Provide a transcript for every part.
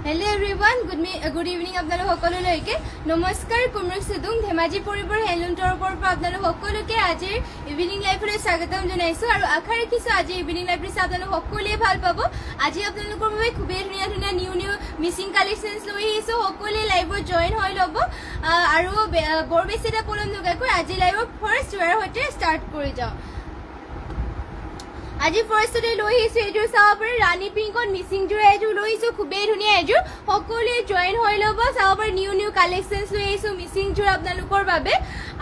Hello everyone, good evening আপোনালোক সকলোলৈকে নমস্কাৰ কুমৰক সুদুং ধেমাজি পৰিবৰ হেলুন তৰফৰ পৰা আপোনালোক সকলোকে আজিৰ ইভিনিং লাইভলৈ স্বাগতম জনাইছো আৰু আশা ৰাখিছো আজি ইভিনিং লাইভটো চাই আপোনালোক সকলোৱে ভাল পাব আজি আপোনালোকৰ বাবে খুবেই ধুনীয়া নিউ মিচিং কালেকশনছ লৈ আহিছো সকলোৱে লাইভত জয়েন হৈ ল'ব আৰু বৰ বেছি এটা পলম নকৰাকৈ আজি লাইভৰ ফাৰ্ষ্ট ওয়াৰ হৈতে ষ্টাৰ্ট কৰি যাওঁ আজি ফাৰ্ষ্টতে লৈ আহিছো এযোৰ চাব পাৰি ৰাণী পিংকত মিচিং যোৰ এযোৰ লৈ আহিছো খুবেই ধুনীয়া এযোৰ সকলোৱে জয়েন হৈ ল'ব চাব পাৰি নিউ কালেকশনছ লৈ আহিছো মিচিং যোৰ আপোনালোকৰ বাবে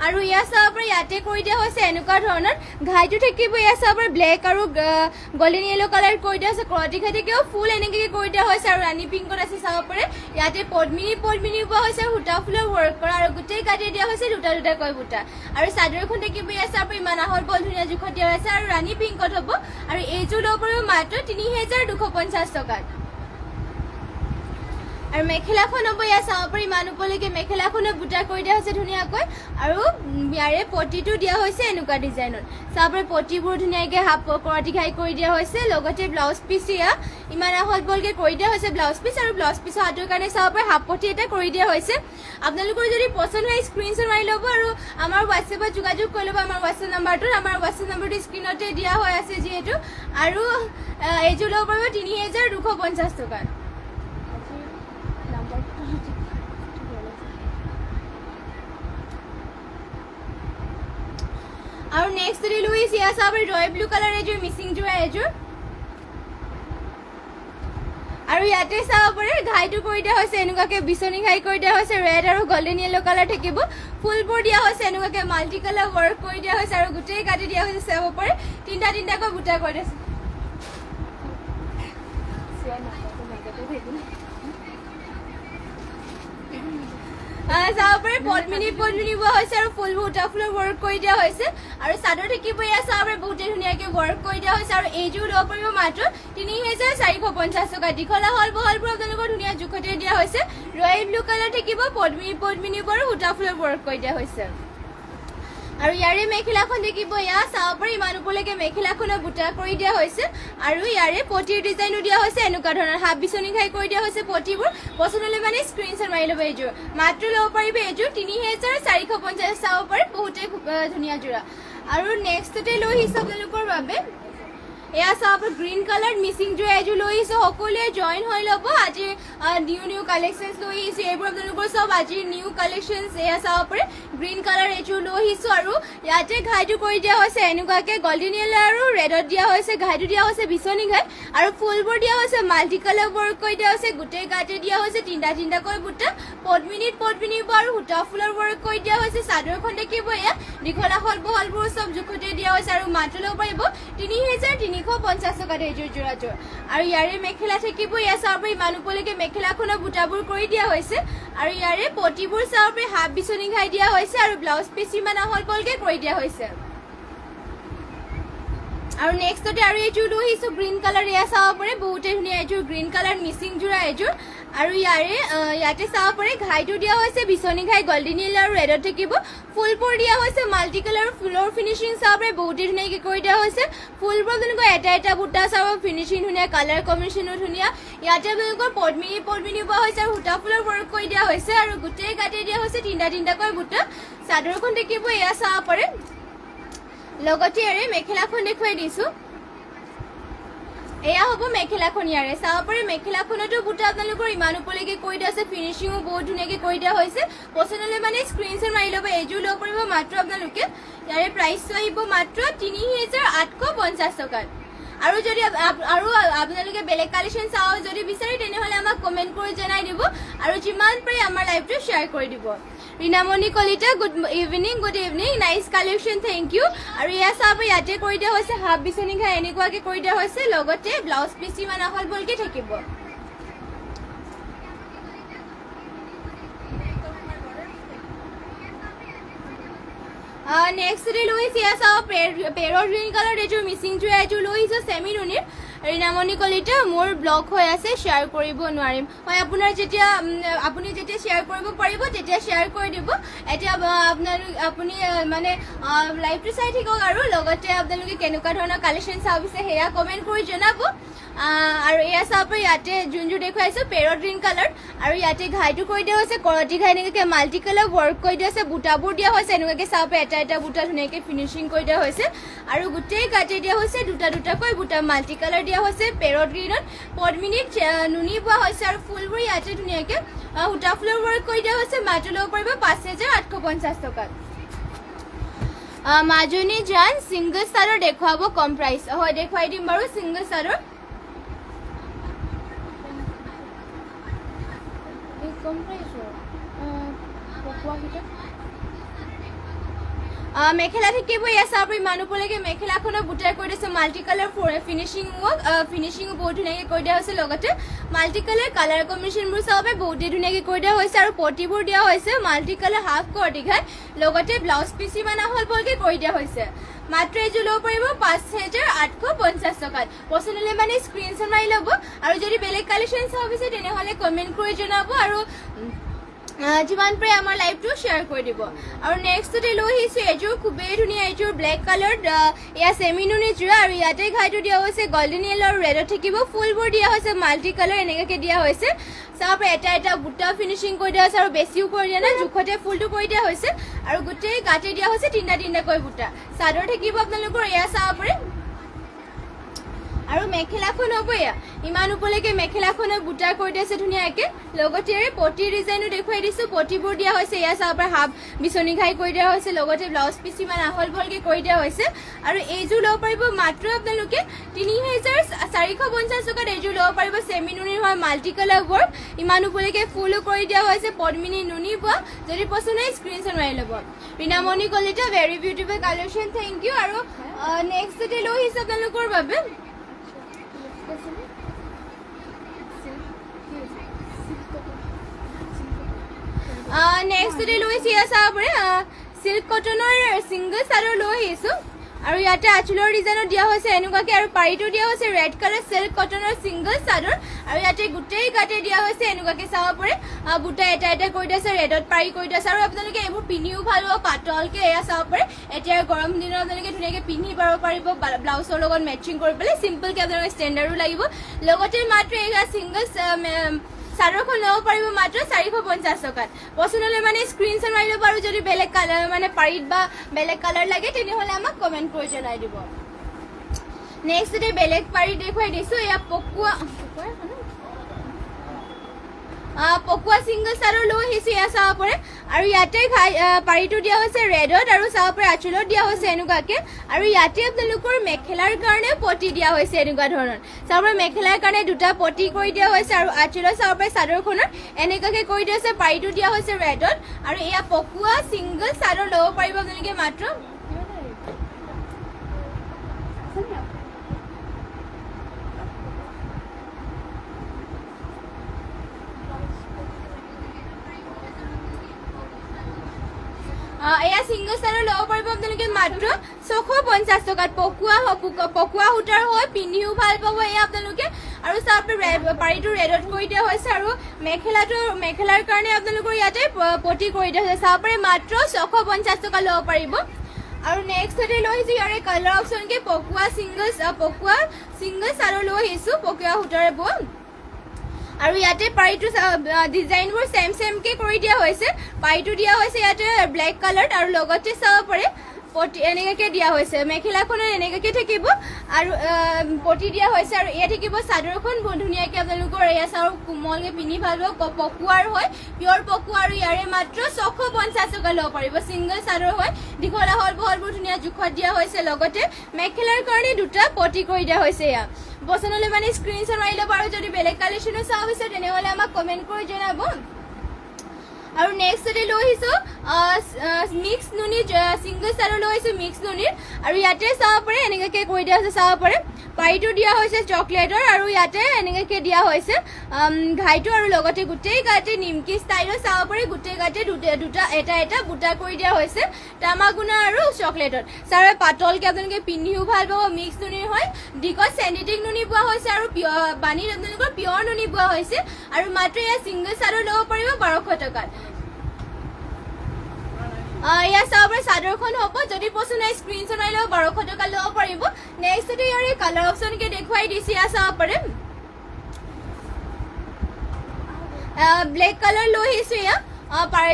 আৰু ইয়া চাব পাৰি ইয়াতে কৰি দিয়া হৈছে এনেকুৱা ধৰণৰ ঘাইটো থাকিব ইয়া চাব পাৰি ব্লেক আৰু গোল্ডেন ইয়েলো কালাৰ কৰি দিয়া হৈছে ক্ৰটি ঘাই থাকিব ফুল এনেকৈ কৰি দিয়া হৈছে আৰু ৰাণী পিংকত আছে চাব পাৰি ইয়াতে পদ্মিনী পোৱা হৈছে আৰু সূতা ফুলৰ ৱৰ্ক কৰা আৰু গোটেই কাটি দিয়া হৈছে দুটাকৈ বুটা আৰু চাদৰখন থাকিব ইয়া চাব পাৰি ইমান আহল বল ধুনীয়া জোখত দিয়া হৈছে আৰু ৰাণী পিংকত হ'ব আৰু এইযোৰ ল'ব পাৰিব মাত্ৰ ৩,২৫০ টকাত আৰু মেখেলাখন হ'ব ইয়া চাব পাৰি ইমান ওপৰলৈকে মেখেলাখনো বুটা কৰি দিয়া হৈছে ধুনীয়াকৈ আৰু ইয়াৰে পটিটো দিয়া হৈছে এনেকুৱা ডিজাইনত চাব পাৰি পটিবোৰ ধুনীয়াকৈ হাফ কৰটি ঘাই কৰি দিয়া হৈছে লগতে ব্লাউজ পিচ ইয়া ইমান আহল বলকৈ কৰি দিয়া হৈছে ব্লাউজ পিচ আৰু ব্লাউজ পিচৰ হাতৰ কাৰণে চাব পাৰি হাফ পটি এটা কৰি দিয়া হৈছে আপোনালোকৰ যদি পচন্দ হয় স্ক্ৰীনশ্বট মাৰি ল'ব আৰু আমাৰ হোৱাটছএপত যোগাযোগ কৰি ল'ব আমাৰ হোৱাটছএপ নাম্বাৰটো স্ক্ৰীনতে দিয়া হৈ আছে যিহেতু আৰু এইযোৰ ল'ব পাৰিব ৩,২৫০ টকাত আৰু নেক্সট লুইস ইয়া চাব ৰয়েল ব্লু কালাৰ এযোৰ মিচিং যোৰ এযোৰ আৰু ইয়াতে চাব পাৰে ঘাইটো কৰি দিয়া হৈছে এনেকুৱাকৈ বিচনী ঘাই কৰি দিয়া হৈছে ৰেড আৰু গোল্ডেন ইয়েলো কালাৰ থাকিব ফুলবোৰ দিয়া হৈছে এনেকুৱাকৈ মাল্টি কালাৰ ৱৰ্ক কৰি দিয়া হৈছে আৰু গোটেই কাটি দিয়া হৈছে চাব পাৰে তিনিটাকৈ বুটা কৰি দিছে চাব পাৰে পদ্মিনী বোৱা হৈছে আৰু ফুলবোৰ সূতা ফুলৰ ৱৰ্ক কৰি দিয়া হৈছে আৰু চাদৰ থাকিব ইয়া চাব পাৰে বহুতে ধুনীয়াকৈ ৱৰ্ক কৰি দিয়া হৈছে আৰু এইযোৰ ল'ব পাৰিব মাত্ৰ ৩,৪৫০ টকা দীঘল আহল বহলবোৰ আপোনালোকৰ ধুনীয়া জোখতে দিয়া হৈছে ৰয়েল ব্লু কালাৰ থাকিব পদ্মিনী বোৰ সূতা ফুলৰ ৱৰ্ক কৰি দিয়া হৈছে আৰু ইয়াৰে মেখেলাখন দেখিব ইয়া চাব পাৰি ইমান ওপৰলৈকে মেখেলাখনো বুটা কৰি দিয়া হৈছে আৰু ইয়াৰে পটিৰ ডিজাইনো দিয়া হৈছে এনেকুৱা ধৰণৰ হাফ বিচনী ঘাই কৰি দিয়া হৈছে পটিবোৰ পচন্দ হ'লে মানে স্ক্ৰীনশ্বট মাৰি ল'ব এইযোৰ মাত্ৰ ল'ব পাৰিব এইযোৰ ৩,৪৫০ চাব পাৰি বহুতেই খুব ধুনীয়া যোৰা আৰু নেক্সটতে লৈ আহিছোঁ আপোনালোকৰ বাবে এয়া চাব গ্ৰীণ কালাৰ মিচিং যোৰ এযোৰ লৈ আহিছোঁ সকলোৱে জইন হৈ ল'ব আজি নিউ কালেকশ্যনছ লৈ আহিছোঁ এইবোৰ আপোনালোকৰ চব আজিৰ নিউ কালেকশ্যনছ এয়া চাব পাৰে গ্ৰীণ কালাৰ এযোৰ লৈ আহিছোঁ আৰু ইয়াতে ঘাইটো কৰি দিয়া হৈছে এনেকুৱাকৈ গোল্ডেন ইয়েলো আৰু ৰেডত দিয়া হৈছে ঘাইটো দিয়া হৈছে বিচনী ঘাই আৰু ফুলবোৰ দিয়া হৈছে মাল্টি কালাৰ ৱৰ্ক কৰি দিয়া হৈছে গোটেই গাতে দিয়া হৈছে তিনিটাকৈ বুটা পদ্মিনীত আৰু সূতা ফুলৰ ৱৰ্ক কৰি দিয়া হৈছে চাদৰখন দেখিব এয়া দীঘল আহল বহলবোৰ চব জোখতে দিয়া হৈছে আৰু মাত্ৰ ল'ব পাৰিব ৩,৩৫০ টকাত এইযোৰ যোৰাযোৰ আৰু ইয়াৰে মেখেলা থাকিব ইয়া চাব পাৰি ইমান ওপৰলৈকে মেখেলাখনৰ বুটাবোৰ কৰি দিয়া হৈছে আৰু ইয়াৰে পটিবোৰ চাব পাৰি হাফ বিচনী ঘাই দিয়া হৈছে আৰু ব্লাউজ পিচ ইমান আহল বহলকৈ কৰি দিয়া হৈছে আৰু নেক্সটতে আৰু এইযোৰ লৈ আহিছোঁ গ্ৰীণ কালাৰ এয়া চাব পাৰে বহুতে ধুনীয়া এইযোৰ গ্ৰীণ কালাৰ মিচিং যোৰা এইযোৰ আৰু ইয়াতে চাব পাৰে ঘাইটো দিয়া হৈছে বিচনী ঘাই গোল্ডেন ইয়েলো আৰু ৰেডত থাকিব ফুলবোৰ দিয়া হৈছে মাল্টি কালাৰ ফুলৰ ফিনিচিং চাব পাৰে বহুতে ধুনীয়াকৈ কৰি দিয়া হৈছে ফুলবোৰ তেনেকুৱা এটা বুটা চাব ফিনিচিং ধুনীয়া কালাৰ কম্বিনেশ্যনো ধুনীয়া ইয়াতে আপোনালোকৰ পদ্মিনী পোৱা হৈছে আৰু সূতা ফুলৰ ৱৰ্ক কৰি দিয়া হৈছে আৰু গোটেই কাটি দিয়া হৈছে তিনিটাকৈ বুটা চাদৰখন দেখিব এয়া চাব পাৰে লগতে ইয়াৰে মেখেলাখন দেখুৱাই দিছোঁ এয়া হ'ব মেখেলাখন ইয়াৰে চাব পাৰে মেখেলাখনতো বুটা আপোনালোকৰ ইমান ওপৰলৈকে কৰি দিয়া হৈছে ফিনিচিঙো বহুত ধুনীয়াকৈ কৰি দিয়া হৈছে পচন্দ হ'লে মানে স্ক্ৰীনশ্বট মাৰি ল'ব এইযোৰ ল'ব পাৰিব মাত্ৰ আপোনালোকে ইয়াৰে প্ৰাইচটো আহিব মাত্ৰ ৩,৮৫০ টকাত আৰু যদি আপোনালোকে বেলেগ কালেকশ্যন চাওঁ যদি বিচাৰে তেনেহ'লে আমাক কমেণ্ট কৰি জনাই দিব আৰু যিমান পাৰে আমাৰ লাইভটো শ্বেয়াৰ কৰি দিব Rinamoni Kalita good evening nice collection thank you আৰু এয়া চাব ইয়াতে কৰি দিয়া হৈছে হাফ বিচনী ঘাই এনেকুৱাকৈ কৰি দিয়া হৈছে লগতে ব্লাউজ পিচ ইমান আহল বহলকৈ থাকিব নেক্সটতে লৈ আহিছোঁ এয়া চাব পেৰৰ গ্ৰীণ কালাৰ এযোৰ মিচিং যোৰ এযোৰ লৈ আহিছোঁ ছেমি নুনিৰ ৰীনামণি কলিতা মোৰ ব্লগ হৈ আছে শ্বেয়াৰ কৰিব নোৱাৰিম হয় আপুনি যেতিয়া শ্বেয়াৰ কৰিব পাৰিব তেতিয়া শ্বেয়াৰ কৰি দিব এতিয়া আপুনি মানে লাইভটো চাই থাকক আৰু লগতে আপোনালোকে কেনেকুৱা ধৰণৰ কালেকশ্যন চাব বিচাৰে সেয়া কমেণ্ট কৰি জনাব আৰু এয়া চাব পাৰি ইয়াতে যোনযোৰ দেখুৱাইছো পেৰট গ্ৰীণ কালাৰ আৰু ইয়াতে ঘাইটো কৰি দিয়া হৈছে কৰতি ঘাই এনেকৈ মাল্টি কালাৰ ৱৰ্ক কৰি দিয়া হৈছে বুটাবোৰ দিয়া হৈছে এনেকুৱাকৈ চাব পাৰি এটা এটা বুটা ধুনীয়াকৈ ফিনিচিং কৰি দিয়া হৈছে আৰু গোটেই গাতে দিয়া হৈছে দুটা দুটাকৈ বুটা মাল্টি কালাৰ দিয়া হৈছে পেৰট গ্ৰীণত পদ্মিনীত নুনি বোৱা হৈছে আৰু ফুলবোৰ ইয়াতে ধুনীয়াকৈ সূতা ফুলৰ ৱৰ্ক কৰি দিয়া হৈছে মাত্ৰ ল'ব পাৰিব 5,850 টকাত মাজনী জান ছিংগল চাদৰ দেখুৱাব কম প্ৰাইচ হয় দেখুৱাই দিম বাৰু ছিংগল চাদৰ কম প্ৰাইচৰ মেখেলা থাকিব এয়া চাব পাৰি মানুহবোৰলৈকে মেখেলাখনৰ বুটাই কৰি দিছে মাল্টি কালাৰ ফিনিচিং বহুত ধুনীয়াকৈ কৰি দিয়া হৈছে লগতে মাল্টি কালাৰ কম্বিনেশ্যনবোৰ চাব পাৰি বহুতেই ধুনীয়াকৈ কৰি দিয়া হৈছে আৰু পটিবোৰ দিয়া হৈছে মাল্টি কালাৰ হাফ কৰতি ঘাই লগতে ব্লাউজ পিচ ইমান আহল বহলকৈ কৰি দিয়া হৈছে মাত্ৰ এইযোৰ ল'ব পাৰিব 5,850 টকাত পচন্দ হ'লে মানে স্ক্ৰীনশ্বট মাৰি ল'ব আৰু যদি বেলেগ কালেকশ্যন চাব বিচাৰে তেনেহ'লে কমেণ্ট কৰি জনাব আৰু যিমান পাৰে আমাৰ লাইভটো শ্বেয়াৰ কৰি দিব আৰু নেক্সটতে লৈ আহিছোঁ এযোৰ খুবেই ধুনীয়া এযোৰ ব্লেক কালাৰ এয়া চেমি নুনি যোৰা আৰু ইয়াতে ঘাইটো দিয়া হৈছে গল্ডেন য়েলো আৰু ৰেডত থাকিব ফুলবোৰ দিয়া হৈছে মাল্টি কালাৰ এনেকুৱাকৈ দিয়া হৈছে চাব পাৰে এটা এটা বুটা ফিনিচিং কৰি দিয়া হৈছে আৰু বেছিও কৰি দিয়া নাই জোখতে ফুলটো কৰি দিয়া হৈছে আৰু গোটেই গাতে দিয়া হৈছে তিনিটাকৈ বুটা চাদৰ থাকিব আপোনালোকৰ এয়া চাব পাৰে আৰু মেখেলাখন হ'ব এয়া ইমান ওপৰলৈকে মেখেলাখনৰ বুটা কৰি দিছে ধুনীয়াকৈ লগতে পটি ডিজাইনো দেখুৱাই দিছোঁ পটিবোৰ দিয়া হৈছে এয়া চাব পাৰে হাফ বিচনী ঘাই কৰি দিয়া হৈছে লগতে ব্লাউজ পিচ ইমান আহল বহলকৈ কৰি দিয়া হৈছে আৰু এইযোৰ ল'ব পাৰিব মাত্ৰ আপোনালোকে 3,450 টকাত এইযোৰ ল'ব পাৰিব চেমি নুনিৰ হয় মাল্টি কালাৰ ৱৰ্ক ইমান ওপৰলৈকে ফুলো কৰি দিয়া হৈছে পদ্মিনী নুনি বোৱা যদি পচন্দ হয় স্ক্ৰীনশ্বট মাৰি ল'ব Rinamoni Kalita very beautiful collection thank you আৰু নেক্সটতে লৈ আহিছোঁ আপোনালোকৰ বাবে নেক্সটতে লৈ আহিছোঁ চাব পাৰে চিল্ক কটনৰ ছিংগল চাদৰ লৈ আহিছোঁ আৰু ইয়াতে আঁচলৰ ডিজাইনত দিয়া হৈছে এনেকুৱাকৈ আৰু পাৰিটো দিয়া হৈছে ৰেড কালাৰ চিল্ক কটনৰ ছিংগল চাদৰ আৰু ইয়াতে গোটেই গাতে দিয়া হৈছে এনেকুৱাকৈ চাব পাৰে বুটা এটা এটা কৰি দিয়া আছে ৰেডত পাৰি কৰি দিয়া আছে আৰু আপোনালোকে এইবোৰ পিন্ধিও ভাল পাব পাতলকৈ এয়া চাব পাৰে এতিয়া গৰম দিনত আপোনালোকে ধুনীয়াকৈ পিন্ধি পাৰিব ব্লাউজৰ লগত মেচিং কৰি পেলাই চিম্পলকৈ আপোনালোকে ষ্টেণ্ডাৰ্ডো লাগিব লগতে মাত্ৰ এয়া ছিংগল চাদৰখন ল'ব পাৰিব মাত্ৰ 450 টকাত পচন্দ হ'লে মানে স্ক্ৰীনশ্বট মাৰি ল'ব আৰু যদি বেলেগ কালাৰ মানে পাৰিত বা বেলেগ কালাৰ লাগে তেনেহ'লে আমাক কমেণ্ট কৰি জনাই দিব নেক্সটতে বেলেগ পাৰি দেখুৱাই দিছোঁ এয়া পকুৱা ছিংগল চাদৰ লৈ আহিছোঁ এয়া চাব পাৰে আৰু ইয়াতে পাৰিটো দিয়া হৈছে ৰেডত আৰু চাব পাৰে আঁচলত দিয়া হৈছে এনেকুৱাকৈ আৰু ইয়াতে আপোনালোকৰ মেখেলাৰ কাৰণে পটি দিয়া হৈছে এনেকুৱা ধৰণৰ চাব পাৰে মেখেলাৰ কাৰণে দুটা পটি কৰি দিয়া হৈছে আৰু আঁচলত চাব পাৰে চাদৰখনৰ এনেকুৱাকৈ কৰি দিয়া হৈছে পাৰিটো দিয়া হৈছে ৰেডত আৰু এয়া পকুৱা ছিংগল চাদৰ ল'ব পাৰিব আপোনালোকে মাত্ৰ এয়া ছিংগল চাদৰ ল'ব পাৰিব আপোনালোকে মাত্ৰ 650 টকাত পকুৱা সূতাৰ হয় পিন্ধিও ভাল পাব এয়া আপোনালোকে আৰু চাব পাৰিটো ৰেডত কৰি দিয়া হৈছে আৰু মেখেলাৰ কাৰণে আপোনালোকৰ ইয়াতে পটি কৰি দিয়া হৈছে চাব পাৰে মাত্ৰ 650 টকা ল'ব পাৰিব আৰু নেক্সটতে লৈ আহিছোঁ ইয়াৰে কালাৰ অপশ্যনকৈ পকুৱা ছিংগল চাদৰ লৈ আহিছোঁ পকুৱা সূতাৰে বোৱা আৰু ইয়াতে পাৰিটো ডিজাইনবোৰ চেমকৈ কৰি দিয়া হৈছে পাৰিটো দিয়া হৈছে ইয়াতে ব্লেক কালাৰ আৰু লগতে চাব পাৰে পটি এনেকুৱাকৈ দিয়া হৈছে মেখেলাখনত এনেকুৱাকৈ থাকিব আৰু পটি দিয়া হৈছে আৰু এয়া থাকিব চাদৰখন ধুনীয়াকৈ আপোনালোকৰ এয়া চাদৰ কোমলকৈ পিন্ধি ভাল পাব পকুৱাৰ হয় পিয়ৰ পকুৱা আৰু ইয়াৰে মাত্ৰ 650 টকা ল'ব পাৰিব ছিংগল চাদৰ হয় দীঘল আহল বহলবোৰ ধুনীয়া জোখত দিয়া হৈছে লগতে মেখেলাৰ কাৰণে দুটা পটি কৰি দিয়া হৈছে এয়া পচন্দ হ'লে মানে স্ক্ৰীনশ্বট মাৰি ল'ব আৰু যদি বেলেগ কালেকশ্যনো চাব বিচাৰে তেনেহ'লে আমাক কমেণ্ট কৰি জনাব আৰু নেক্সটতে লৈ আহিছোঁ মিক্স নুনি ছিংগল চাদৰ লৈ আহিছোঁ মিক্স নুনিৰ আৰু ইয়াতে চাব পাৰে এনেকুৱাকৈ কৰি দিয়া হৈছে চাব পাৰে পাৰিটো দিয়া হৈছে চকলেটৰ আৰু ইয়াতে এনেকুৱাকৈ দিয়া হৈছে ঘাইটো আৰু লগতে গোটেই গাতে নিমকি ষ্টাইলত চাব পাৰে গোটেই গাতে এটা এটা বুটা কৰি দিয়া হৈছে তামাগুনা আৰু চকলেটত চাব পাতলকৈ আপোনালোকে পিন্ধিও ভাল পাব মিক্স নুনিৰ হয় দীঘত চেণ্ডিটিক নুনি বোৱা হৈছে আৰু বাণীত আপোনালোকৰ পিয়ৰ নুনি বোৱা হৈছে আৰু মাত্ৰ এয়া ছিংগল চাদৰ ল'ব পাৰিব 1200 টকাত ইয়াৰ চাব চাদৰখন হ'ব যদি পচন্দ হয় স্ক্ৰীনশ্বট মাৰি ল'ব 1200 টকা ল'ব পাৰিব নেক্সটতে ইয়াৰ কালাৰ অপশ্যনকে দেখুৱাই দিছে ইয়াৰ চাব পাৰে ব্লেক কালাৰ লৈ আহিছো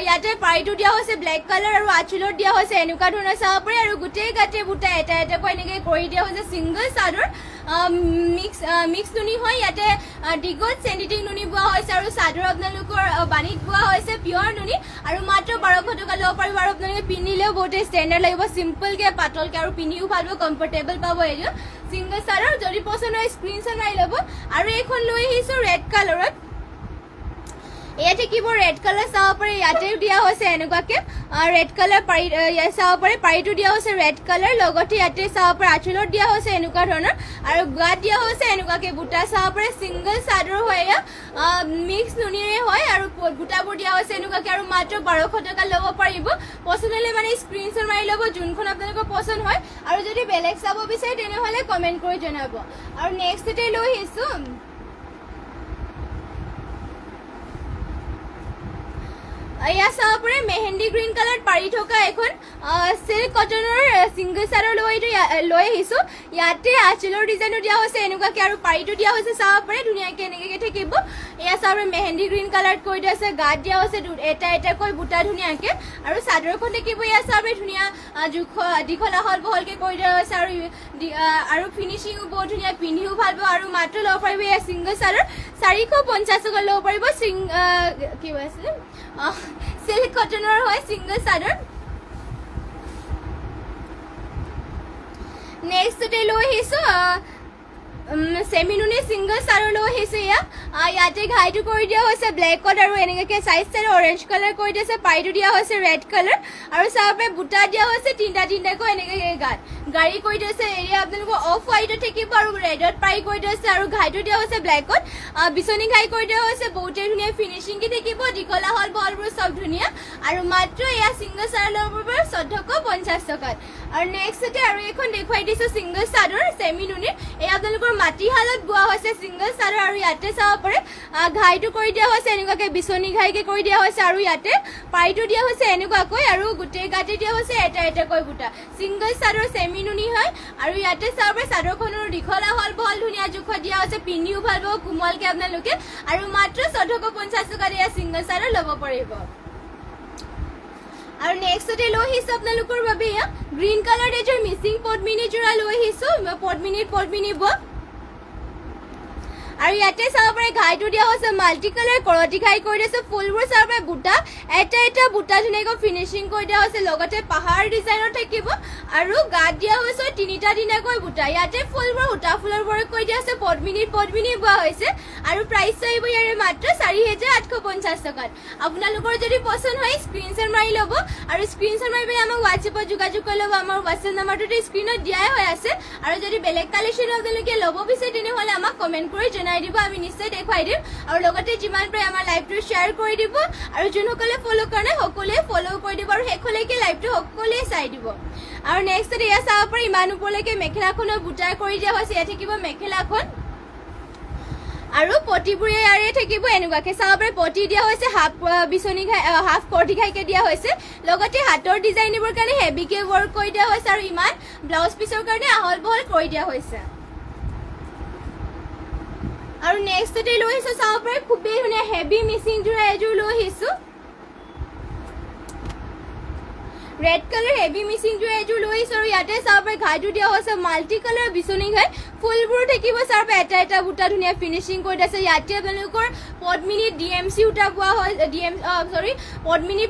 ইয়াতে পাৰীটো দিয়া হৈছে ব্লেক কালাৰ আৰু আঁচলত দিয়া হৈছে এনেকুৱা ধৰণৰ চাব পাৰে আৰু গোটেই গাতে বুটা এটা এটাকৈ এনেকৈ কৰি দিয়া হৈছে ছিংগল চাদৰ মিক্স নুনি হয় ইয়াতে দীঘল চেণ্টিটিং নুনি বোৱা হৈছে আৰু চাদৰ আপোনালোকৰ বাণীত বোৱা হৈছে পিয়ৰ নুনি আৰু মাত্ৰ 1200 টকা ল'ব পাৰিব আৰু আপোনালোকে পিন্ধিলেও বহুতে ষ্টেণ্ডাৰ্ড লাগিব চিম্পলকৈ পাতলকৈ আৰু পিন্ধিও ভাল পাব কমফৰ্টেবল পাব এইযোৰ ছিংগল চাদৰ যদি পচন্দ হয় স্ক্ৰীনশ্বট মাৰি ল'ব আৰু এইখন লৈ আহিছোঁ ৰেড কালাৰত এয়া থাকিব ৰেড কালাৰ চাব পাৰে ইয়াতে দিয়া হৈছে এনেকুৱাকে ৰেড কালাৰ পাৰি চাব পাৰে পাৰীটো দিয়া হৈছে ৰেড কালাৰ লগতে ইয়াতে চাব পাৰে আঁচলত দিয়া হৈছে এনেকুৱা ধৰণৰ আৰু গাত দিয়া হৈছে এনেকুৱাকে বুটা চাব পাৰে ছিংগল চাদৰ হয় মিক্স নুনিৰে হয় আৰু বুটাবোৰ দিয়া হৈছে এনেকুৱাকে আৰু মাত্ৰ 1200 টকা ল'ব পাৰিব পচন্দ হ'লে মানে স্ক্ৰীনশ্বট মাৰি ল'ব যোনখন আপোনালোকৰ পচন্দ হয় আৰু যদি বেলেগ চাব বিচাৰে তেনেহ'লে কমেণ্ট কৰি জনাব আৰু নেক্সটতে লৈ আহিছোঁ এয়া চাব পাৰে মেহেন্দি গ্ৰীণ কালাৰ পাৰি থকা এখন সিল্ক কটনৰ ছিংগল চাদৰ লৈ আহিছোঁ ইয়াতে আঁচলৰ ডিজাইনো দিয়া হৈছে এনেকুৱাকে আৰু পাৰীটো দিয়া হৈছে চাব পাৰে ধুনীয়াকৈ এনেকৈ থাকিব এয়া চাব পাৰে মেহেন্দি গ্ৰীণ কালাৰত কৰি দিয়া হৈছে গাত দিয়া হৈছে এটা এটাকৈ বুটা ধুনীয়াকৈ আৰু চাদৰখন থাকিব এয়া চাব পাৰে ধুনীয়া দীঘল আহল বহলকৈ কৰি দিয়া হৈছে আৰু ফিনিচিঙো বহুত ধুনীয়া পিন্ধিও ভাল পাব আৰু মাত্ৰ ল'ব পাৰিব এয়া ছিংগল চাদৰ 450 টকা ল'ব পাৰিব কি আছিলে সিল্ক কটনৰ হয় ছিংগল চাদৰ নেক্সটতে লৈ আহিছোঁ চেমিনুনি ছিংগল চাদৰ লৈ আহিছোঁ ইয়াতে ঘাইটো কৰি দিয়া হৈছে ব্লেকত আৰু এনেকৈ চাইড চাইড অৰেঞ্জ কালাৰ কৰি দিয়া হৈছে পাৰীটো দিয়া হৈছে ৰেড কালাৰ আৰু চাব পাৰে বুটা দিয়া হৈছে তিনিটাকৈ এনেকৈ গাত গাড়ী কৰি দিয়া হৈছে এয়া আপোনালোকৰ অফ হোৱাইটত থাকিব আৰু ৰেডত পাৰী কৰি দিয়া হৈছে আৰু ঘাইটো দিয়া হৈছে ব্লেকত বিচনী ঘাই কৰি দিয়া হৈছে বহুতে ধুনীয়া ফিনিচিংকৈ থাকিব দীঘল আহল বহলবোৰ চব ধুনীয়া আৰু মাত্ৰ এয়া ছিংগল চাদৰ ল'ব পাৰিব 1450 টকাত আৰু নেক্সটতে আৰু এখন দেখুৱাই দিছোঁ ছিংগল চাদৰ চেমিনুনিৰ এয়া আপোনালোকৰ মাটিশালত বোৱা হৈছে ছিংগল চাদৰ আৰু ইয়াতে চাব পাৰে ঘাইটো কৰি দিয়া হৈছে এনেকুৱাকৈ বিচনী ঘাইকৈ কৰি দিয়া হৈছে আৰু ইয়াতে পাৰীটো দিয়া হৈছে এনেকুৱাকৈ আৰু গোটেই গাতে দিয়া হৈছে এটা এটাকৈ বুটা ছিংগল চাদৰ চেমিনুনি হয় আৰু ইয়াতে চাব পাৰে চাদৰখনৰ দীঘল আহল বহল ধুনীয়া জোখত দিয়া হৈছে পিন্ধিও ভাল পাব কোমলকৈ আপোনালোকে আৰু মাত্ৰ 1450 টকাত এয়া ছিংগল চাদৰ ল'ব পাৰিব আৰু নেক্সটতে লৈ আহিছোঁ আপোনালোকৰ বাবে গ্ৰীণ কালাৰ এযোৰ মিচিং পদ্মিনী যোৰা লৈ আহিছোঁ পদ্মিনী বোৱা আৰু ইয়াতে চাব পাৰে ঘাইটো দিয়া হৈছে মাল্টি কালাৰ কৰতি ঘাই কৰি দিছে ফুলবোৰ চাব পাৰে বুটা এটা বুটা ধুনীয়াকৈ ফিনিচিং কৰি দিয়া হৈছে লগতে পাহাৰ ডিজাইনৰ থাকিব আৰু গাত দিয়া হৈছে তিনিটাকৈ বুটা ইয়াতে ফুলবোৰ সূতা ফুলৰ ৱৰ্ক কৰি দিয়া হৈছে পদ্মিনী বোৱা হৈছে আৰু প্ৰাইচ আহিব ইয়াৰে মাত্ৰ 4850 টকাত আপোনালোকৰ যদি পচন্দ হয় স্ক্ৰীনশ্বট মাৰি ল'ব আৰু স্ক্ৰীনশ্বট মাৰি পেলাই আমাক হোৱাটছএপত যোগাযোগ কৰি ল'ব আমাৰ হোৱাটছএপ নাম্বাৰটোতে স্ক্ৰীনত দিয়াই হৈ আছে আৰু যদি বেলেগ কালেকশ্যন আপোনালোকে ল'ব বিচাৰে তেনেহ'লে আমাক কমেণ্ট কৰি জনাই দিব আমি নিশ্চয় দেখুৱাই দিম আৰু লগতে যিমান পাৰে আমাৰ লাইভটো শ্বেয়াৰ কৰি দিব আৰু যোনসকলে ফ'ল' কৰা নাই সকলোৱে ফ'ল' কৰি দিব আৰু শেষলৈকে লাইভটো সকলোৱে চাই দিব আৰু নেক্সটত এয়া চাব পাৰে ইমান ওপৰলৈকে মেখেলাখনৰ বুটাৰ কৰি দিয়া হৈছে ইয়াত থাকিব মেখেলাখন আৰু পটিবোৰ ইয়াৰে থাকিব এনেকুৱাকৈ চাব পাৰে পটি দিয়া হৈছে হাফ কৰতি ঘাইকৈ দিয়া হৈছে লগতে হাতৰ ডিজাইনবোৰ কাৰণে হেভিকৈ ৱৰ্ক কৰি দিয়া হৈছে আৰু ইমান ব্লাউজ পিচৰ কাৰণে আহল বহল কৰি দিয়া হৈছে আৰু নেক্সটতে লৈ আহিছোঁ চাব পাৰে খুবেই ধুনীয়া হেভি মিচিং যোৰা এযোৰ লৈ আহিছোঁ ৰেড কালাৰ হেভি মিচিং যোৰা এযোৰ লৈ আহিছোঁ আৰু ইয়াতে চাব পাৰে ঘাইটো দিয়া হৈছে মাল্টি কালাৰ বিচনী ঘাই ফুলবোৰ থাকিব চাব পাৰে এটা বুটা ধুনীয়া ফিনিচিং কৰি দিছে ইয়াতে আপোনালোকৰ পদ্মিনী DMC সূতা বোৱা হৈছে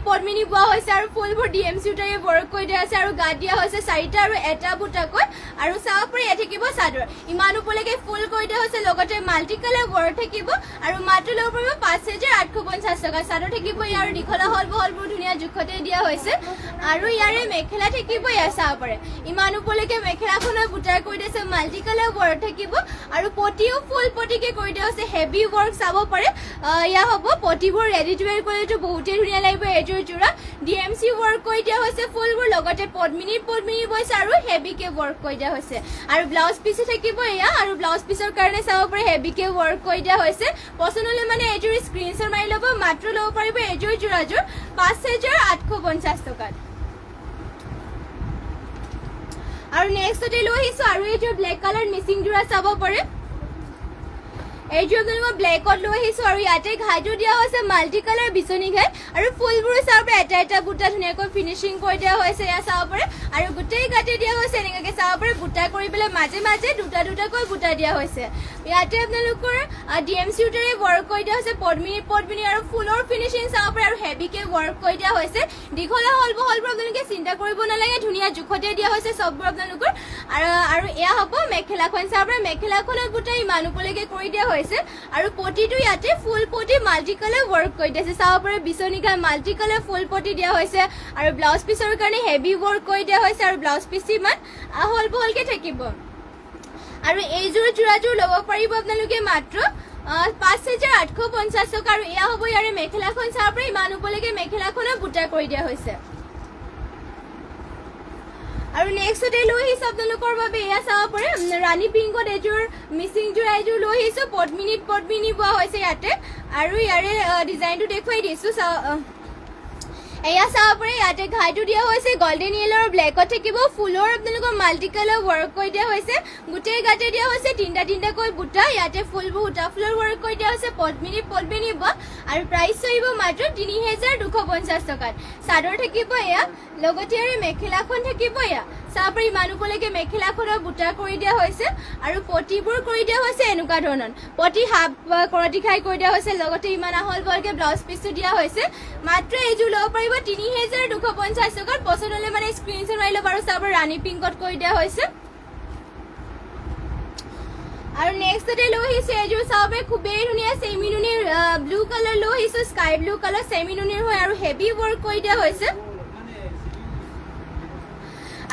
পদ্মিনী বোৱা হৈছে আৰু ফুলবোৰ DMC সূতাৰে ৱৰ্ক কৰি দিয়া আছে আৰু গাত দিয়া হৈছে 4টা আৰু এটা বুটাকৈ আৰু চাব পাৰে ইয়াত থাকিব চাদৰ ইমান ওপৰলৈকে ফুল কৰি দিয়া হৈছে লগতে মাল্টি কালাৰ ৱৰ্ক থাকিব আৰু মাত্ৰ ল'ব পাৰিব 5850 টকা চাদৰ থাকিব ইয়াৰ দীঘল আহল বহলবোৰ ধুনীয়া জোখতে দিয়া হৈছে আৰু ইয়াৰে মেখেলা থাকিব ইয়াৰ চাব পাৰে ইমান ওপৰলৈকে মেখেলাখনৰ বুটাৰ কৰি দিছে মাল্টি কালাৰ ৱৰ্ক থাকিব আৰু পটিও ফুল পটিকে কৰি দিয়া হৈছে হেভি ৱৰ্ক চাব পাৰে ইয়া হ'ব পটিবোৰ ৰেডি টু ৱেৰ কৰিলেতো বহুতেই ধুনীয়া লাগিব এযোৰ যোৰা DMC ৱৰ্ক কৰি দিয়া হৈছে ফুলবোৰ লগতে পদ্মিনী বৈছে আৰু হেভিকে ৱৰ্ক কৰি দিয়া হৈছে আৰু ব্লাউজ পিচো থাকিব এয়া আৰু ব্লাউজ পিচৰ কাৰণে চাব পাৰে হেভিকে ৱৰ্ক কৰি দিয়া হৈছে পচন্দ হ'লে মানে এযোৰ স্ক্ৰীনশ্বট মাৰি ল'ব মাত্ৰ ল'ব পাৰিব এযোৰ যোৰাযোৰ 5850 টকাত আৰু নেক্সটতে লৈ আহিছো আৰু এইযোৰ ব্লেক কালাৰ মিচিং যোৰা চাব পাৰে এইযোৰ আপোনালোকৰ ব্লেকত লৈ আহিছো আৰু ইয়াতে ঘাইটো দিয়া হৈছে মাল্টি কালাৰ বিচনী ঘাই আৰু ফুলবোৰ চাব পাৰে এটা এটা বুটা ধুনীয়াকৈ ফিনিচিং কৰি দিয়া হৈছে এয়া চাব পাৰে আৰু গোটেই গাঁঠি দিয়া হৈছে এনেকৈ চাব পাৰে বুটা কৰি পেলাই মাজে মাজে দুটা দুটাকৈ বুটা দিয়া হৈছে ইয়াতে আপোনালোকৰ ডিএমচি উটাৰে ৱৰ্ক কৰি দিয়া হৈছে পদ্মিনী আৰু ফুলৰ ফিনিচিং চাব পাৰে আৰু হেভিকে ৱৰ্ক কৰি দিয়া হৈছে দীঘলা হলবোৰ আপোনালোকে চিন্তা কৰিব নালাগে ধুনীয়া জোখতে দিয়া হৈছে সববোৰ আপোনালোকৰ আৰু এয়া হ'ব মেখেলাখন চাব পাৰে মেখেলাখনত বুটা ইমান ওপৰলৈকে কৰি দিয়া হৈছে আৰু পটিটো ইয়াতে ফুল পটি মাল্টি কালাৰ ৱৰ্ক কৰি দিছে চাব পাৰে বিচনী ঘাই মাল্টি কালাৰ ফুল পটি দিয়া হৈছে আৰু ব্লাউজ পিছৰ কাৰণে হেভি ৱৰ্ক কৰি দিয়া হৈছে আৰু ব্লাউজ পিছ ইমান আহল বহলকে থাকিব আৰু এইযোৰ যোৰাযোৰ ল'ব পাৰিব আপোনালোকে মাত্ৰ 5,850 টকা আৰু এয়া হ'ব ইয়াৰে মেখেলাখন চাব পাৰে ইমান ওপৰলৈকে মেখেলাখনত বুটা কৰি দিয়া হৈছে আৰু নেক্সটতে লৈ আহিছো আপোনালোকৰ বাবে এয়া চাব পাৰে ৰাণী পিংকত এযোৰ মিচিং যোৰা এযোৰ লৈ আহিছো পদ্মিনী বোৱা হৈছে ইয়াতে আৰু ইয়াৰে ডিজাইনটো দেখুৱাই দিছো এয়া চাব পাৰে ইয়াতে ঘাইটো দিয়া হৈছে গোল্ডেন য়েলো আৰু ব্লেকত থাকিব ফুলৰ আপোনালোকৰ মাল্টি কালাৰ ৱৰ্ক কৰি দিয়া হৈছে গোটেই গাঁঠি দিয়া হৈছে তিনিটাকৈ বুটা ইয়াতে ফুলবোৰ উটা ফুলৰ ৱৰ্ক কৰি দিয়া হৈছে পদ্মিনী বোৱা আৰু প্ৰাইচ আহিব মাত্ৰ 3,250 টকাত চাদৰ থাকিব এয়া লগতে আৰু মেখেলাখন থাকিব এয়া চাব পাৰে ইমান ওপৰলৈকে মেখেলাখনৰ বুটা কৰি দিয়া হৈছে আৰু পটিবোৰ কৰি দিয়া হৈছে এনেকুৱা ধৰণৰ পটি হাফ কৰতি খাই কৰি দিয়া হৈছে লগতে ইমান আহল বহলকে ব্লাউজ পিচটো দিয়া হৈছে মাত্ৰ এইযোৰ ল'ব পাৰিব 3,250 টকাত পচন্দ হ'লে মানে স্ক্ৰীনশ্বট মাৰি ল'ব আৰু চাব ৰাণী পিংকত কৰি দিয়া হৈছে আৰু নেক্সটতে লৈ আহিছো এইযোৰ চাব পাৰে খুবেই ধুনীয়া চেমি নুনিৰ ব্লু কালাৰ লৈ আহিছো স্কাই ব্লু কালাৰ চেমি নুনিৰ হয় আৰু হেভি ৱৰ্ক কৰি দিয়া হৈছে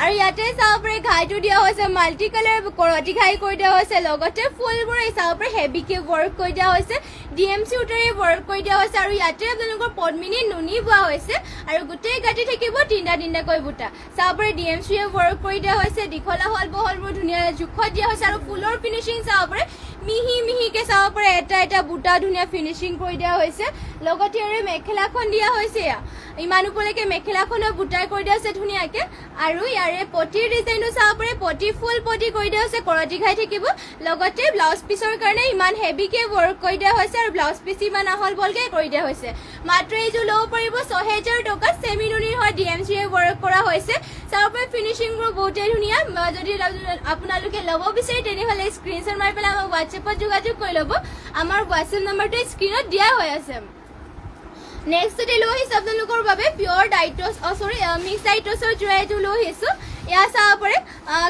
আৰু ইয়াতে চাব পাৰে ঘাইটো দিয়া হৈছে মাল্টি কালাৰ কৰতি ঘাই কৰি দিয়া হৈছে লগতে ফুলবোৰ চাব পাৰে হেভিকে ৱৰ্ক কৰি দিয়া হৈছে ডিএমচি উটাৰে ৱৰ্ক কৰি দিয়া হৈছে আৰু ইয়াতে আপোনালোকৰ পদ্মিনী নুনি বোৱা হৈছে আৰু গোটেই গাঁঠি থাকিব তিনিটাকৈ বুটা চাব পাৰে ডিএমচিয়ে ৱৰ্ক কৰি দিয়া হৈছে দীঘলা হল বহলবোৰ ধুনীয়া জোখত দিয়া হৈছে আৰু ফুলৰ ফিনিচিং চাব পাৰে মিহিকে চাব পাৰে এটা বুটা ধুনীয়া ফিনিচিং কৰি দিয়া হৈছে লগতে আৰু মেখেলাখন দিয়া হৈছে ইমান ওপৰলৈকে মেখেলাখনৰ বুটা কৰি দিয়া হৈছে ধুনীয়াকে আৰু ইয়াৰে পটিৰ ডিজাইনটো চাব পাৰে পটি ফুল পটি কৰি দিয়া হৈছে কৰতি ঘাই থাকিব লগতে ব্লাউজ পিছৰ কাৰণে ইমান হেভিকে ৱৰ্ক কৰি দিয়া হৈছে আৰু ব্লাউজ পিচ ইমান আহল বহলকে কৰি দিয়া হৈছে মাত্ৰ এইযোৰ ল'ব পাৰিব 6,000 টকাত চেমি নুনিৰ হয় ডিএমচিয়ে ৱৰ্ক কৰা হৈছে চাব পাৰে ফিনিচিংবোৰ বহুতেই ধুনীয়া যদি আপোনালোকে ল'ব বিচাৰে তেনেহ'লে স্ক্ৰীনশ্বট মাৰি পেলাই আমাক হোৱাটছএপত যোগাযোগ কৰি ল'ব আমাৰ হোৱাটছএপ নম্বৰটো স্ক্ৰীনত দিয়া হৈ আছে নেক্সটতে লৈ আহিছো আপোনালোকৰ বাবে পিয়ৰ ডাইটছ মিক্স ডাইটছৰ যোৰা এযোৰ লৈ আহিছো এয়া চাব পাৰে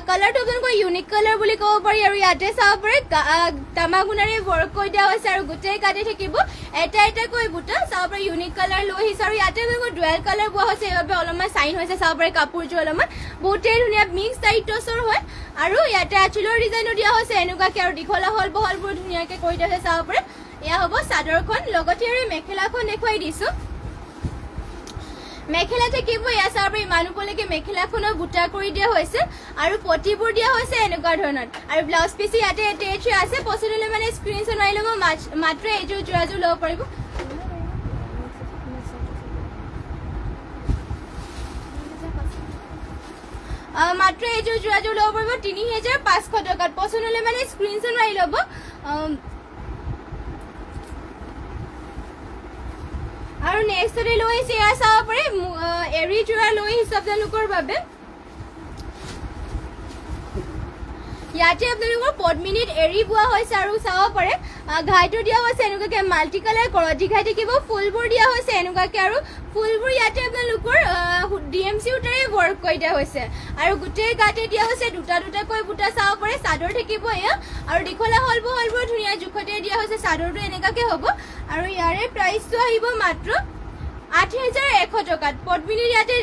কালাৰটো আপোনালোকৰ ইউনিক কালাৰ বুলি ক'ব পাৰি আৰু ইয়াতে চাব পাৰে তামাগুণাৰে ৱৰ্ক কৰি দিয়া হৈছে আৰু গোটেই গাঁঠি থাকিব এটাকৈ বুটা চাব পাৰে ইউনিক কালাৰ লৈ আহিছে আৰু ইয়াতে আপোনালোকৰ ডুৱেল কালাৰ বোৱা হৈছে সেইবাবে অলপমান চাইন হৈছে চাব পাৰে কাপোৰযোৰ অলপমান বহুতেই ধুনীয়া মিক্স ডাইটছৰ হয় আৰু ইয়াতে আঁচলৰ ডিজাইনো দিয়া হৈছে এনেকুৱাকে আৰু দীঘলা হল বহলবোৰ ধুনীয়াকে কৰি দিয়া হৈছে চাব পাৰে এয়া হ'ব চাদৰখন লগতে আৰু মেখেলাখন দেখুৱাই দিছো মেখেলা থাকিব এয়া চাব পাৰে ইমান ওপৰলৈকে মেখেলাখনৰ বুটা কৰি দিয়া হৈছে আৰু পটিবোৰ দিয়া হৈছে এনেকুৱা ধৰণৰ আৰু ব্লাউজ পিচ ইয়াতে এটেচ হৈ আছে পচন্দ হ'লে মানে স্ক্ৰীনশ্বট মাৰি ল'ব মাত্ৰ এইযোৰ যোৰাযোৰ ল'ব পাৰিব মাত্ৰ এইযোৰ যোৰাযোৰ ল'ব পাৰিব 3,500 টকাত পচন্দ হ'লে মানে স্ক্ৰীনশ্বট মাৰি ল'ব আৰু নেক্সটতে লৈ আহিছে এয়া চাব পাৰে এৰী যোৰা লৈ আহিছো আপোনালোকৰ বাবে ইয়াতে আপোনালোকৰ পদ্মিনীত এৰী বোৱা হৈছে আৰু চাব পাৰে ঘাইটো দিয়া হৈছে এনেকুৱাকে মাল্টি কালাৰ কৰতি ঘাই থাকিব ফুলবোৰ দিয়া হৈছে এনেকুৱাকে আৰু ফুলবোৰ ইয়াতে আপোনালোকৰ ডিএমচি উটাৰে ৱৰ্ক কৰি দিয়া হৈছে আৰু গোটেই গাঁঠি দিয়া হৈছে দুটাকৈ বুটা চাব পাৰে চাদৰ থাকিব এয়া আৰু দীঘলা হল বহলবোৰ ধুনীয়া জোখতে দিয়া হৈছে চাদৰটো এনেকুৱাকে হ'ব আৰু ইয়াৰে প্ৰাইচটো আহিব মাত্ৰ 8,100 টকাত পদ্মিনীৰ ইয়াতে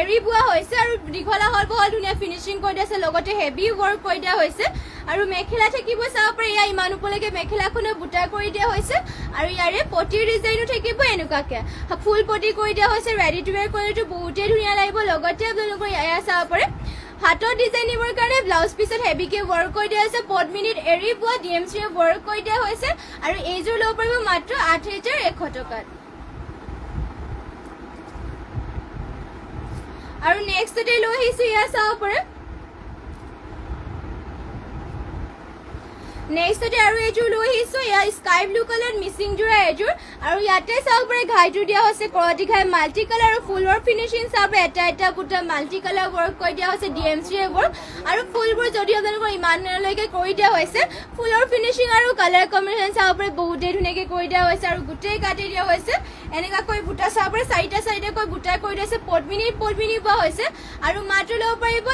এৰী বোৱা হৈছে আৰু দীঘলা হল বহল ধুনীয়া ফিনিচিং কৰি দিয়া হৈছে লগতে হেভি ৱৰ্ক কৰি দিয়া হৈছে আৰু মেখেলা থাকিব চাব পাৰে এয়া ইমান ওপৰলৈকে মেখেলাখনৰ বুটা কৰি দিয়া হৈছে আৰু ইয়াৰে পটিৰ ডিজাইনো থাকিব এনেকুৱাকে ফুল পটি কৰি দিয়া হৈছে ৰেডি টু ৱেৰ কৰিলেতো বহুতেই ধুনীয়া লাগিব লগতে আপোনালোকৰ এয়া চাব পাৰে হাতৰ ডিজাইন দিবৰ কাৰণে ব্লাউজ পিছত হেভিকে ৱৰ্ক কৰি দিয়া হৈছে পদ্মিনীত এৰী বোৱা ডিএমচিয়ে ৱৰ্ক কৰি দিয়া হৈছে আৰু এইযোৰ ল'ব পাৰিব মাত্ৰ 8,100 টকাত আৰু নেক্সটতে লৈ আহিছো এয়া চাব পাৰে নেক্সটতে আৰু এযোৰ লৈ আহিছোঁ এয়া স্কাই ব্লু কালাৰ মিচিং যোৰা এযোৰ আৰু ইয়াতে চাওক পাৰে ঘাইটো দিয়া হৈছে কৰতি ঘাই মাল্টি কালাৰ আৰু ফুলৰ ফিনিচিং চাওক এটা এটা বুটা মাল্টি কালাৰ ৱৰ্ক কৰি দিয়া হৈছে DMC ৱৰ্ক আৰু ফুলবোৰ যদি আপোনালোকৰ ইমানলৈকে কৰি দিয়া হৈছে ফুলৰ ফিনিচিং আৰু কালাৰ কম্বিনেশ্যন চাওক পাৰে বহুতেই ধুনীয়াকৈ কৰি দিয়া হৈছে আৰু গোটেই কাটি দিয়া হৈছে এনেকুৱাকৈ বুটা চাওক পাৰে চাৰিটাকৈ বুটা কৰি দিছে পদ্মিনী পোৱা হৈছে আৰু মাত্ৰ ল'ব পাৰিব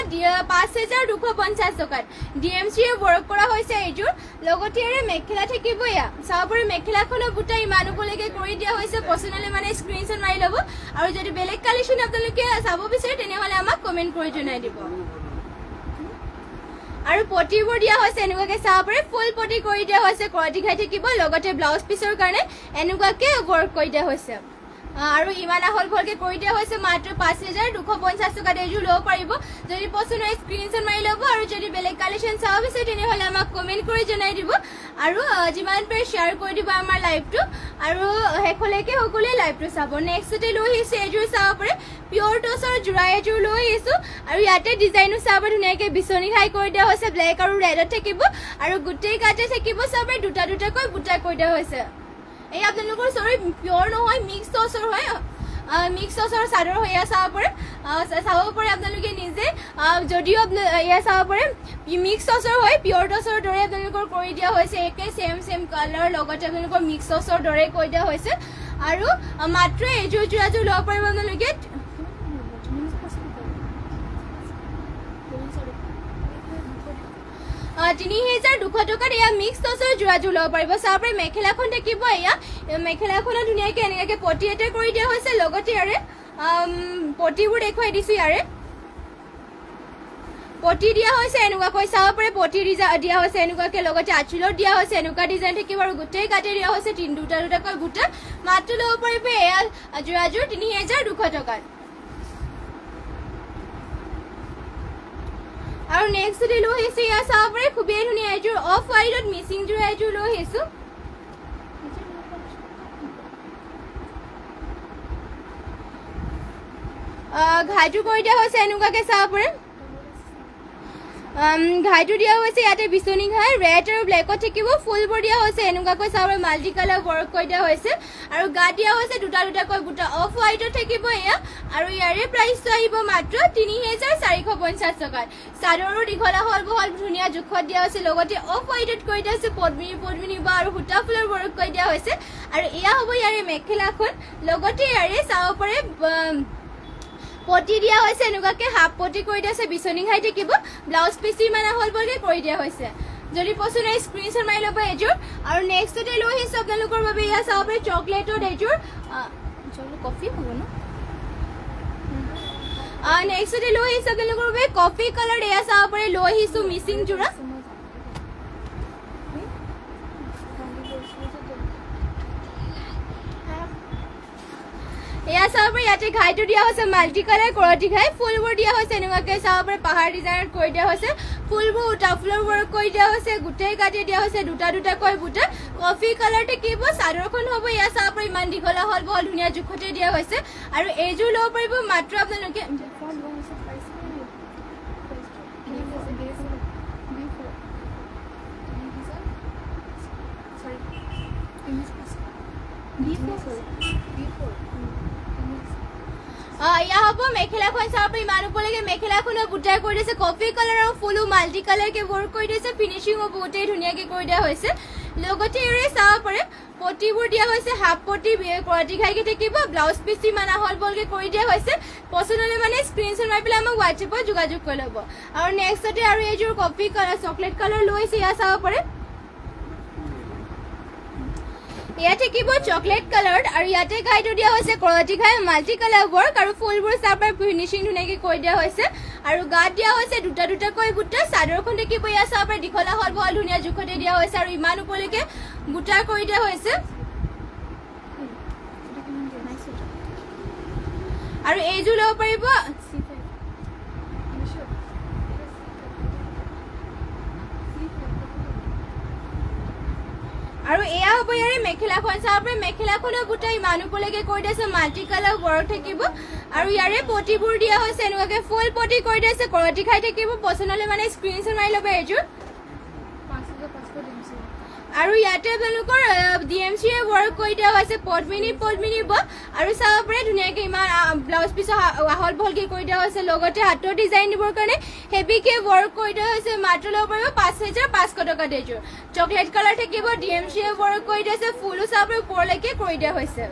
৫,২৫০ টকাত DMC ৱৰ্ক কৰা হৈছে এইযোৰ লগতে মেখেলা থাকিব এয়া চাব পাৰে মেখেলাখনৰ বুটা ইমান ওপৰলৈকে কৰি দিয়া হৈছে পচন্দ হ'লে মানে স্ক্ৰীনশ্বট মাৰি ল'ব আৰু যদি বেলেগ কালেকশ্যন আপোনালোকে চাব বিচাৰে তেনেহ'লে আমাক কমেণ্ট কৰি জনাই দিব আৰু পটিবোৰ দিয়া হৈছে এনেকুৱাকৈ চাব পাৰে ফুল পটি কৰি দিয়া হৈছে কৰতি ঘাই থাকিব লগতে ব্লাউজ পিচৰ কাৰণে এনেকুৱাকৈ ৱৰ্ক কৰি দিয়া হৈছে আৰু ইমান আহল বহলকৈ কৰি দিয়া হৈছে মাত্ৰ ৫,২৫০ টকাত এইযোৰ ল'ব পাৰিব যদি পচন্দ হয় স্ক্ৰীনশ্বট মাৰি ল'ব আৰু যদি বেলেগ কালেকশ্যন চাব বিচাৰে তেনেহ'লে আমাক কমেণ্ট কৰি জনাই দিব আৰু যিমান পাৰে শ্বেয়াৰ কৰি দিব আমাৰ লাইভটো আৰু শেষলৈকে সকলোৱে লাইভটো চাব নেক্সটতে লৈ আহিছোঁ এইযোৰ চাব পাৰে পিয়ৰ টচৰ যোৰা এযোৰ লৈ আহিছোঁ আৰু ইয়াতে ডিজাইনো চাব পাৰে ধুনীয়াকৈ বিচনী ঘাই কৰি দিয়া হৈছে ব্লেক আৰু ৰেডত থাকিব আৰু গোটেই কাটে থাকিব চাব পাৰে দুটাকৈ বুটা কৰি দিয়া হৈছে এই আপোনালোকৰ চৰি পিয়ৰ নহয় মিক্স টচৰ হয় মিক্স টচৰ চাদৰ হয় এয়া চাব পাৰে আপোনালোকে নিজে যদিও এয়া চাব পাৰে মিক্স টচৰ হয় পিয়ৰ টচৰ দৰে আপোনালোকৰ কৰি দিয়া হৈছে একে চেম কালাৰ লগতে আপোনালোকৰ মিক্স টচৰ দৰে কৰি দিয়া হৈছে আৰু মাত্ৰ এইযোৰ যোৰাযোৰ ল'ব পাৰিব আপোনালোকে ৩,২০০ টকাত এয়া মিক্স টচৰ যোৰাযোৰ ল'ব পাৰিব চাব পাৰে মেখেলাখন থাকিব এয়া মেখেলাখনত ধুনীয়াকৈ এনেকৈ পটি এটা কৰি দিয়া হৈছে লগতে ইয়াৰে পটিবোৰ দেখুৱাই দিছোঁ ইয়াৰে পটি দিয়া হৈছে এনেকুৱাকৈ চাব পাৰে পটি দিয়া হৈছে এনেকুৱাকৈ লগতে আঁচলত দিয়া হৈছে এনেকুৱা ডিজাইন থাকিব আৰু গোটেই কাটি দিয়া হৈছে দুটাকৈ বুটা মাত্ৰ ল'ব পাৰিব এয়া যোৰাযোৰ ৩,২০০ টকাত আৰু নেক্সটতে লৈ আহিছোঁ এয়া চাব পাৰে খুবেই ধুনীয়া এযোৰ অফ হোৱাইটত মিচিং যোৰা এযোৰ লৈ আহিছোঁ ঘাইটো কৰি দিয়া হৈছে এনেকুৱাকৈ চাব পাৰে ঘাইটো দিয়া হৈছে ইয়াতে বিচনী ঘাই ৰেড আৰু ব্লেকত থাকিব ফুলবোৰ দিয়া হৈছে এনেকুৱাকৈ চাব পাৰে মাল্টি কালাৰ ৱৰ্ক কৰি দিয়া হৈছে আৰু গাত দিয়া হৈছে দুটাকৈ বুটা অফ হোৱাইটত থাকিব এয়া আৰু ইয়াৰে প্ৰাইচটো আহিব মাত্ৰ ৩,৪৫০ টকাত চাদৰো দীঘল আহল বহল ধুনীয়া জোখত দিয়া হৈছে লগতে অফ হোৱাইটত কৰি দিয়া হৈছে পদ্মিনী বা আৰু সূতা ফুলৰ ৱৰ্ক কৰি দিয়া হৈছে আৰু এয়া হ'ব ইয়াৰে মেখেলাখন লগতে ইয়াৰে চাব পাৰে পটি দিয়া হৈছে এনেকুৱাকৈ হাফ পটি কৰি দিয়া হৈছে বিচনী ঘাই থাকিব ব্লাউজ পিচ ইমান আহল বহলকৈ কৰি দিয়া হৈছে যদি পচন্দ হয় স্ক্ৰীনশ্বট মাৰি ল'ব এইযোৰ আৰু নেক্সটতে লৈ আহিছোঁ আপোনালোকৰ বাবে এয়া চাব পাৰে চকলেটত এইযোৰ কফি হ'ব ন নেক্সটতে লৈ আহিছোঁ আপোনালোকৰ বাবে কফি কালাৰ এয়া চাব পাৰে লৈ আহিছোঁ মিচিং যোৰা এয়া চাব পাৰে ইয়াতে ঘাইটো দিয়া হৈছে মাল্টি কালাৰ কৰতি ঘাই ফুলবোৰ দিয়া হৈছে এনেকুৱাকৈ চাব পাৰে পাহাৰ ডিজাইনত কৰি দিয়া হৈছে ফুলবোৰ উঠা ফুলৰ ৱৰ্ক কৰি দিয়া হৈছে গোটেই কাটি দিয়া হৈছে দুটাকৈ বুটা কফি কালাৰ থাকিব চাদৰখন হ'ব এয়া চাব পাৰে ইমান দীঘল আহল বহল ধুনীয়া জোখতে দিয়া হৈছে আৰু এইযোৰ ল'ব পাৰিব মাত্ৰ আপোনালোকে এয়া হ'ব মেখেলাখন চাব পাৰে ইমান ওপৰলৈকে মেখেলাখনৰ বুটাই কৰি দিছে কফি কালাৰ আৰু ফুলো মাল্টি কালাৰকৈ ৱৰ্ক কৰি দিছে ফিনিচিঙো বহুতেই ধুনীয়াকৈ কৰি দিয়া হৈছে লগতে এৰে চাব পাৰে পটিবোৰ দিয়া হৈছে হাফ পটি কৰতি ঘাইকৈ থাকিব ব্লাউজ পিচ ইমান আহল বহলকৈ কৰি দিয়া হৈছে পচন্দ হ'লে মানে স্ক্ৰীনশ্বট মাৰি পেলাই আমাক হোৱাটছএপত যোগাযোগ কৰি ল'ব আৰু নেক্সটতে আৰু এইযোৰ কফি কালাৰ চকলেট কালাৰ লৈছে এয়া চাব পাৰে এয়া থাকিব চকলেট কালাৰত আৰু ইয়াতে ঘাইটো দিয়া হৈছে কৰতি ঘাই মাল্টি কালাৰ ৱৰ্ক আৰু ফুলবোৰ চাব পাৰে ফিনিচিং ধুনীয়াকৈ কৰি দিয়া হৈছে আৰু গাত দিয়া হৈছে দুটাকৈ বুটা চাদৰখন থাকিব এয়া চাব পাৰে দীঘল আহল বহল ধুনীয়া জোখতে দিয়া হৈছে আৰু ইমান ওপৰলৈকে বুটা কৰি দিয়া হৈছে আৰু এইযোৰ ল'ব পাৰিব আৰু এয়া হ'ব ইয়াৰে মেখেলাখন চাব পাৰে মেখেলাখনৰ বুটা ইমান ওপৰলৈকে কৰি দিছে মাল্টি কালাৰ ৱৰ্ক থাকিব আৰু ইয়াৰে পটিবোৰ দিয়া হৈছে এনেকুৱাকৈ ফুল পটি কৰি দিছে কৰতি ঘাই থাকিব পচন্দ হ'লে মানে স্ক্ৰীনশ্বট মাৰি ল'ব এইযোৰ আৰু ইয়াতে আপোনালোকৰ DMC ৱৰ্ক কৰি দিয়া হৈছে পদ্মিনী বহ আৰু চাব পাৰে ধুনীয়াকৈ ইমান ব্লাউজ পিছৰ আহল বহলকৈ কৰি দিয়া হৈছে লগতে হাতৰ ডিজাইন দিবৰ কাৰণে হেভিকৈ ৱৰ্ক কৰি দিয়া হৈছে মাত্ৰ ল'ব পাৰিব 5,500 টকা এযোৰ চকলেট কালাৰ থাকিব DMC ৱৰ্ক কৰি দিয়া হৈছে ফুলো চাব পাৰে ওপৰলৈকে কৰি দিয়া হৈছে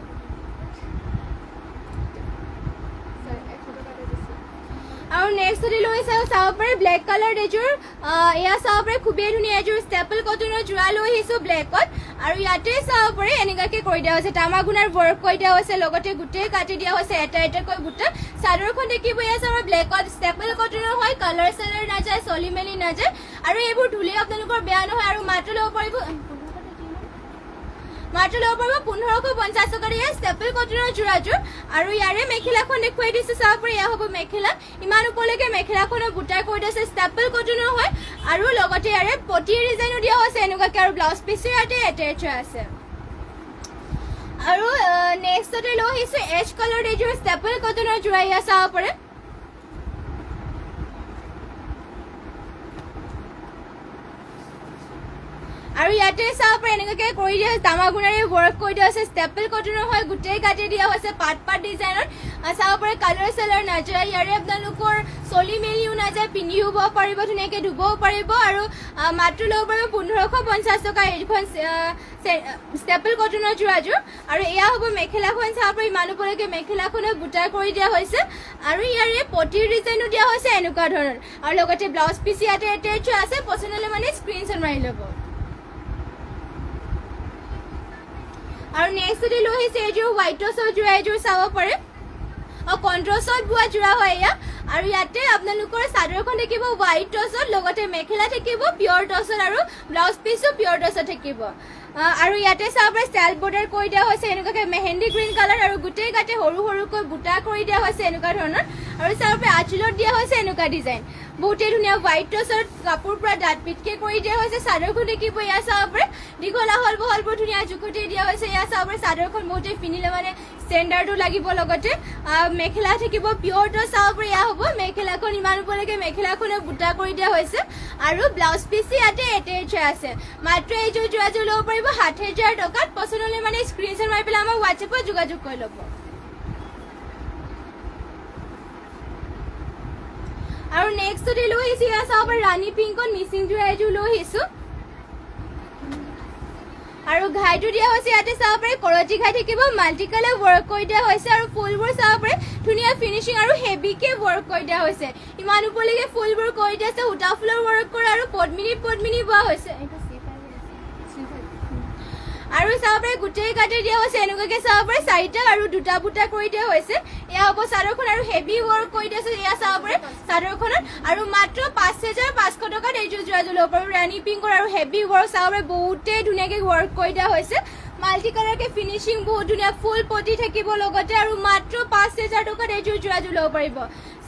আৰু নেক্সট যদি লৈ চাব পাৰে ব্লেক কালাৰ এযোৰ এয়া চাব পাৰে খুবেই ধুনীয়া এযোৰ ষ্টেপল কটনৰ যোৰা লৈ আহিছোঁ ব্লেকত আৰু ইয়াতে চাব পাৰে এনেকুৱাকৈ কৰি দিয়া হৈছে তামাগুণাৰ ৱৰ্ক কৰি দিয়া হৈছে লগতে গোটেই কাটি দিয়া হৈছে এটাকৈ বুটা চাদৰখন দেখিব এয়া চাব ব্লেকত ষ্টেপল কটনৰ হয় কালাৰ চালাৰ নাযায় চলি মেলি নাযায় আৰু এইবোৰ ধুলে আপোনালোকৰ বেয়া নহয় আৰু মাত্ৰ ল'ব পাৰিব 1,550 টকাৰ এয়া ষ্টেপল কটনৰ যোৰাযোৰ আৰু ইয়াৰে মেখেলাখন দেখুৱাই দিছোঁ চাব পাৰে এয়া হ'ব মেখেলা ইমান ওপৰলৈকে মেখেলাখনৰ বুটা কৰি দিছে ষ্টেপল কটনৰ হয় আৰু লগতে ইয়াৰে পটিৰ ডিজাইনো দিয়া হৈছে এনেকুৱাকৈ আৰু ব্লাউজ পিছো ইয়াতে এটেচ আছে আৰু নেক্সটতে লৈ আহিছোঁ এছ কালাৰ এযোৰ ষ্টেপল কটনৰ যোৰা এয়া চাব পাৰে আৰু ইয়াতে চাব পাৰে এনেকুৱাকৈ কৰি দিয়া তামাগুণাৰে ৱৰ্ক কৰি দিয়া হৈছে ষ্টেপল কটনৰ হয় গোটেই কাটি দিয়া হৈছে পাট ডিজাইনত চাব পাৰে কালাৰ চালাৰ নাযায় ইয়াৰে আপোনালোকৰ চলি মেলিও নাযায় পিন্ধিব পাৰিব ধুনীয়াকৈ ধুবও পাৰিব আৰু মাত্ৰ ল'ব পাৰিব 1,550 টকা এইখন ষ্টেপল কটনৰ যোৰাযোৰ আৰু এয়া হ'ব মেখেলাখন চাব পাৰে ইমান ওপৰলৈকে মেখেলাখনত বুটা কৰি দিয়া হৈছে আৰু ইয়াৰে পটিৰ ডিজাইনো দিয়া হৈছে এনেকুৱা ধৰণৰ আৰু লগতে ব্লাউজ পিচ ইয়াতে এটেচ আছে পচন্দ হ'লে মানে স্ক্ৰীনশ্বট মাৰি ল'ব আৰু নেক্সট যদি লৈ আহিছে এইযোৰ হোৱাইট টছৰ যোৰা এযোৰ চাব পাৰে কণ্ট্ৰাষ্টত বোৱা যোৰা হয় এয়া আৰু ইয়াতে আপোনালোকৰ চাদৰখন থাকিব হোৱাইট টছত লগতে মেখেলা থাকিব পিয়ৰ টছত আৰু ব্লাউজ পিচো পিয়ৰ টছত থাকিব আৰু ইয়াতে চাব পাৰে ষ্টাইল বৰ্ডাৰ কৰি দিয়া হৈছে এনেকুৱাকৈ মেহেন্দি গ্ৰীণ কালাৰ আৰু গোটেই গাতে সৰুকৈ বুটা কৰি দিয়া হৈছে এনেকুৱা ধৰণৰ আৰু চাব পাৰে আঁচলত দিয়া হৈছে এনেকুৱা ডিজাইন বহুতেই ধুনীয়া হোৱাইট টছত কাপোৰ পৰা দাঁত পিটকৈ কৰি দিয়া হৈছে চাদৰখন দেখিব এয়া চাব পাৰে দীঘল আহল বহলবোৰ ধুনীয়া জোখতেই দিয়া হৈছে এয়া চাব পাৰে চাদৰখন বহুতেই পিন্ধিলে মানে ষ্টেণ্ডাৰ্ডো লাগিব লগতে মেখেলা থাকিব পিয়ৰ টছ চাব পাৰে এয়া হ'ব মেখেলাখন ইমান ওপৰলৈকে মেখেলাখনত বুটা কৰি দিয়া হৈছে আৰু ব্লাউজ পিচ ইয়াতে এটেচ আছে মাত্ৰ এইযোৰ যোৰাযোৰ ল'ব পাৰিব 7,000 টকাত পচন্দ হ'লে মানে স্ক্ৰীনশ্বট মাৰি পেলাই আমাক হোৱাটছএপত যোগাযোগ কৰি ল'ব আৰু নেক্সট যদি লৈ আহিছোঁ এয়া চাব পাৰে ৰাণী পিংকত মিচিং যোৰা এযোৰ লৈ আহিছোঁ আৰু ঘাইটো দিয়া হৈছে ইয়াতে চাব পাৰে কৰতি ঘাই থাকিব মাল্টি কালাৰ ৱৰ্ক কৰি দিয়া হৈছে আৰু ফুলবোৰ চাব পাৰে ধুনীয়া ফিনিচিং আৰু হেভিকৈ ৱৰ্ক কৰি দিয়া হৈছে ইমান ওপৰলৈকে ফুলবোৰ কৰি দিয়া আছে সূতা ফুলৰ ৱৰ্ক কৰা আৰু পদ্মিনী বোৱা হৈছে আৰু চাব পাৰে গোটেই কাটি দিয়া হৈছে এনেকুৱাকৈ চাব পাৰে 4টা আৰু 2টা বুটা কৰি দিয়া হৈছে এয়া হ'ব চাদৰখন আৰু হেভি ৱৰ্ক কৰি দিয়া আছে এয়া চাব পাৰে চাদৰখনত আৰু মাত্ৰ 5,500 টকাত এইযোৰ যোৰাযোৰ ল'ব পাৰিব ৰাণী পিংকৰ আৰু হেভি ৱৰ্ক চাব পাৰে বহুতেই ধুনীয়াকৈ ৱৰ্ক কৰি দিয়া হৈছে মাল্টি কালাৰকৈ ফিনিচিং বহুত ধুনীয়া ফুল পটি থাকিব লগতে আৰু মাত্ৰ 5,000 টকাত এইযোৰ যোৰাযোৰ ল'ব পাৰিব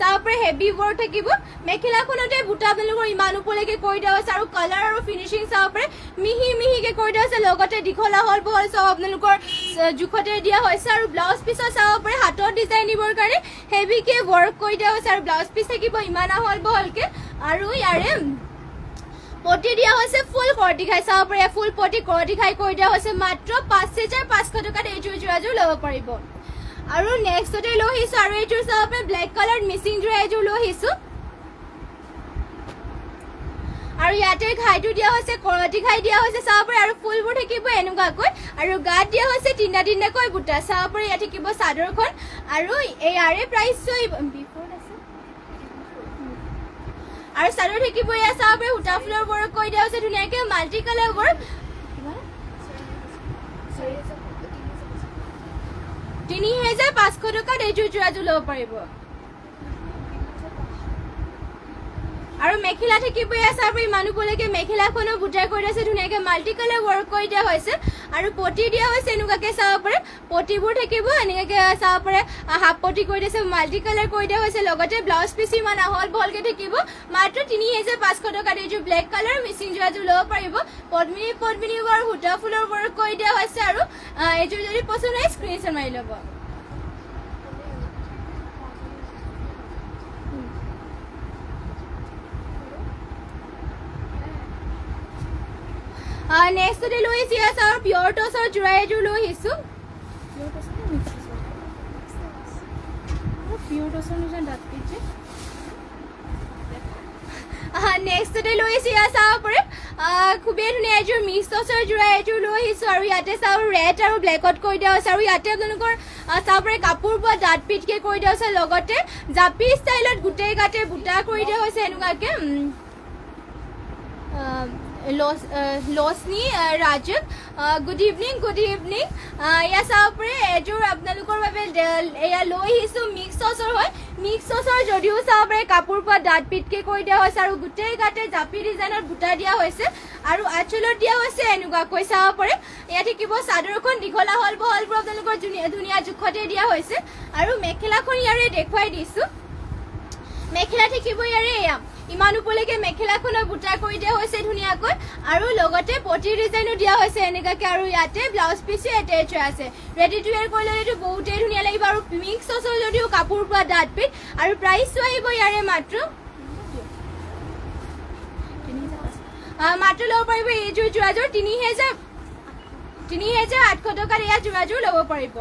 চাব পাৰে হেভি ৱৰ্ক থাকিব মেখেলাখনতে বুটা আপোনালোকৰ ইমান ওপৰলৈকে কৰি দিয়া হৈছে আৰু কালাৰ আৰু ফিনিচিং চাব পাৰে মিহিকৈ কৰি দিয়া হৈছে লগতে দীঘল আহল বহল চব আপোনালোকৰ জোখতে দিয়া হৈছে আৰু ব্লাউজ পিছত চাব পাৰে হাতৰ ডিজাইন দিবৰ কাৰণে হেভিকৈ ৱৰ্ক কৰি দিয়া হৈছে আৰু ব্লাউজ পিচ থাকিব ইমান আহল বহলকৈ আৰু ইয়াৰে পটি দিয়া হৈছে ফুল কৰতি খাই চাব পাৰে ফুল পটি কৰতি খাই কৰি দিয়া হৈছে মাত্ৰ 5,500 টকাত এইযোৰ যোৰাযোৰ ল'ব পাৰিব আৰু নেক্সটতে লৈ আহিছোঁ আৰু এইযোৰ চাব পাৰে ব্লেক কালাৰ মিচিং যোৰা এযোৰ লৈ আহিছোঁ আৰু ইয়াতে ঘাইটো দিয়া হৈছে কৰতি ঘাই দিয়া হৈছে চাব পাৰে আৰু ফুলবোৰ থাকিব এনেকুৱাকৈ আৰু গাত দিয়া হৈছে 3টাকৈ বুটা চাব পাৰে ইয়াত থাকিব চাদৰখন আৰু ইয়াৰে প্ৰাইচ আৰু চাদৰ থাকিব এয়া চাব পাৰে সূতা ফুলৰ ৱৰ্ক কৰি দিয়া হৈছে ধুনীয়াকৈ মাল্টি কালাৰ ৱৰ্ক 3,500 টকাত এইযোৰ যোৰাযোৰ ল'ব পাৰিব আৰু মেখেলা থাকিব এয়া চাব পাৰে ইমান ওপৰলৈকে মেখেলাখনো বুটা কৰি দিয়া আছে ধুনীয়াকৈ মাল্টি কালাৰ ৱৰ্ক কৰি দিয়া হৈছে আৰু পটি দিয়া হৈছে এনেকুৱাকৈ চাব পাৰে পটিবোৰ থাকিব এনেকুৱাকৈ চাব পাৰে হাফ পটি কৰি দিছে মাল্টি কালাৰ কৰি দিয়া হৈছে লগতে ব্লাউজ পিচ ইমান আহল বহলকৈ থাকিব মাত্ৰ 3,500 টকাত এইযোৰ ব্লেক কালাৰ মিচিং যোৰাযোৰ ল'ব পাৰিব পদ্মিনী আৰু সূতা ফুলৰ ৱৰ্ক কৰি দিয়া হৈছে আৰু এইযোৰ যদি পচন্দ হয় স্ক্ৰীনশ্বট মাৰি ল'ব নেক্সটতে লৈ আহিছোঁ ইয়াত চাওঁ পিয়ৰ টচৰ যোৰা এযোৰ লৈ আহিছোঁ নেক্সটতে লৈ আহিছোঁ ইয়াত চাব পাৰিম খুবেই ধুনীয়া এযোৰ মিক্স টচৰ যোৰা এযোৰ লৈ আহিছোঁ আৰু ইয়াতে চাওঁ ৰেড আৰু ব্লেকত কৰি দিয়া হৈছে আৰু ইয়াতে আপোনালোকৰ চাব পাৰে কাপোৰ বোৱা ডাঠ পিঠকৈ কৰি দিয়া হৈছে লগতে জাপি ষ্টাইলত গোটেই গাতে বুটা কৰি দিয়া হৈছে এনেকুৱাকৈ লছনি ৰাজত গুড ইভিনিং এয়া চাব পাৰে এযোৰ আপোনালোকৰ বাবে এয়া লৈ আহিছোঁ মিক্স টচৰ হয় মিক্স টচৰ যদিও চাব পাৰে কাপোৰ পোৱা ডাঠ পিঠকৈ কৰি দিয়া হৈছে আৰু গোটেই গাতে জাপি ডিজাইনত বুটা দিয়া হৈছে আৰু আঁচলত দিয়া হৈছে এনেকুৱাকৈ চাব পাৰে ইয়াত থাকিব চাদৰখন দীঘলা হল বহলবোৰ আপোনালোকৰ ধুনীয়া জোখতে দিয়া হৈছে আৰু মেখেলাখন ইয়াৰে দেখুৱাই দিছোঁ মেখেলা থাকিব ইয়াৰে এয়া ইমান ওপৰলৈকে মেখেলাখনৰ বুটা কৰি দিয়া হৈছে ধুনীয়াকৈ আৰু লগতে পটি ডিজাইনো দিয়া হৈছে এনেকুৱাকৈ আৰু ইয়াতে ব্লাউজ পিছো এটেচ হৈ আছে ৰেডি টু ৱেৰ কৰি ল'লেতো বহুতেই ধুনীয়া লাগিব আৰু মিক্স টচৰ যদিও কাপোৰ পোৱা ডাঠ পিঠ আৰু প্ৰাইচটো আহিব ইয়াৰে মাত্ৰ ল'ব পাৰিব এইযোৰ যোৰাযোৰ ৩,৮০০ টকাত এয়া যোৰাযোৰ ল'ব পাৰিব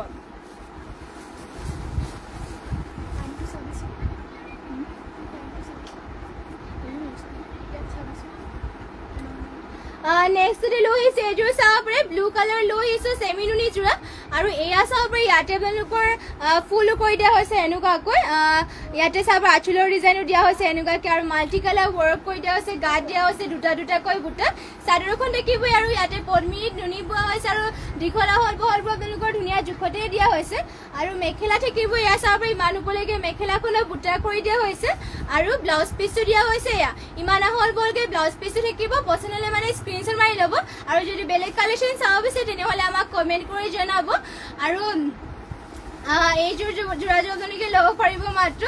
নেক্সটতে লৈ আহিছোঁ এইযোৰ চাব পাৰে ব্লু কালাৰ লৈ আহিছোঁ চেমি নুনি যোৰা আৰু এয়া চাব পাৰে ইয়াতে আপোনালোকৰ ফুলো কৰি দিয়া হৈছে এনেকুৱাকৈ ইয়াতে চাব পাৰে আঁচলৰ ডিজাইনো দিয়া হৈছে এনেকুৱাকৈ আৰু মাল্টি কালাৰ ৱৰ্ক কৰি দিয়া হৈছে গাত দিয়া হৈছে দুটাকৈ বুটা চাদৰখন দেখিবই আৰু ইয়াতে পদ্মিনীত নুনি বোৱা হৈছে আৰু দীঘলা হল বহলবোৰ আপোনালোকৰ ধুনীয়া জোখতে দিয়া হৈছে আৰু মেখেলা থাকিব এয়া চাব পাৰে ইমান ওপৰলৈকে মেখেলাখনৰ বুটা কৰি দিয়া হৈছে আৰু ব্লাউজ পিচটো দিয়া হৈছে এয়া ইমান আহল বহলকৈ ব্লাউজ পিচটো থাকিব পচন্দ হ'লে মানে স্ক্ৰীনশ্বট মাৰি ল'ব আৰু যদি বেলেগ কালেকশ্যন চাব বিচাৰে তেনেহ'লে আমাক কমেণ্ট কৰি জনাব আৰু এইযোৰ যোৰাযোৰ আপোনালোকে ল'ব পাৰিব মাত্ৰ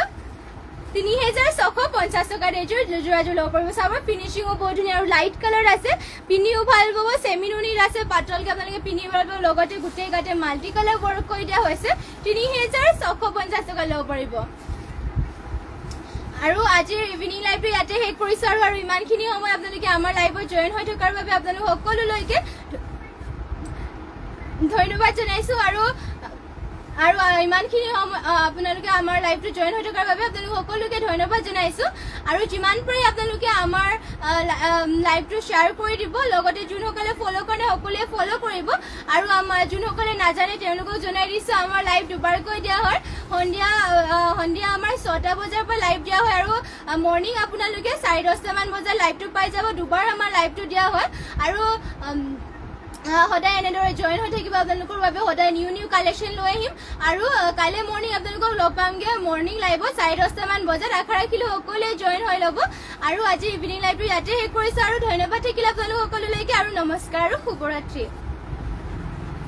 ৩,৬৫০ টকাত এইযোৰ যোৰাযোৰ ল'ব পাৰিব চাব ফিনিচিঙো বহুত ধুনীয়া আৰু লাইট কালাৰ আছে পিন্ধিও ভাল পাব চেমি নুনিৰ আছে পাতলকৈ আপোনালোকে পিন্ধি ভাল পাব লগতে গোটেই গাতে মাল্টি কালাৰ ৱৰ্ক কৰি দিয়া হৈছে ৩,৬৫০ টকাত ল'ব পাৰিব আৰু আজিৰ ইভিনিং লাইভটো ইয়াতে শেষ কৰিছোঁ আৰু ইমানখিনি সময় আপোনালোকে আমাৰ লাইভত জইন হৈ থকাৰ বাবে আপোনালোক সকলোলৈকে ধন্যবাদ জনাইছোঁ আৰু ইমানখিনি সময় আপোনালোকে আমাৰ লাইভটো জইন হৈ থকাৰ বাবে আপোনালোক সকলোকে ধন্যবাদ জনাইছোঁ আৰু যিমান পাৰে আপোনালোকে আমাৰ লাইভটো শ্বেয়াৰ কৰি দিব লগতে যোনসকলে ফ'ল' কৰে সকলোৱে ফ'ল' কৰিব আৰু আমাৰ যোনসকলে নাজানে তেওঁলোকক জনাই দিছোঁ আমাৰ লাইভ দুবাৰকৈ দিয়া হয় সন্ধিয়া আমাৰ 6টা বজাৰ পৰা লাইভ দিয়া হয় আৰু মৰ্ণিং আপোনালোকে 10:30মান বজাত লাইভটো পাই যাব দুবাৰ আমাৰ লাইভটো দিয়া হয় আৰু সদায় এনেদৰে জইন হৈ থাকিব আপোনালোকৰ বাবে সদায় নিউ কালেকশ্যন লৈ আহিম আৰু কাইলৈ মৰ্ণিং আপোনালোকক লগ পামগৈ মৰ্ণিং লাইভত 10:30মান বজাত আশা ৰাখিলোঁ সকলোৱে জইন হৈ ল'ব আৰু আজি ইভিনিং লাইভটো ইয়াতে শেষ কৰিছোঁ আৰু ধন্যবাদ থাকিলে আপোনালোক সকলোলৈকে আৰু নমস্কাৰ আৰু শুভৰাত্ৰি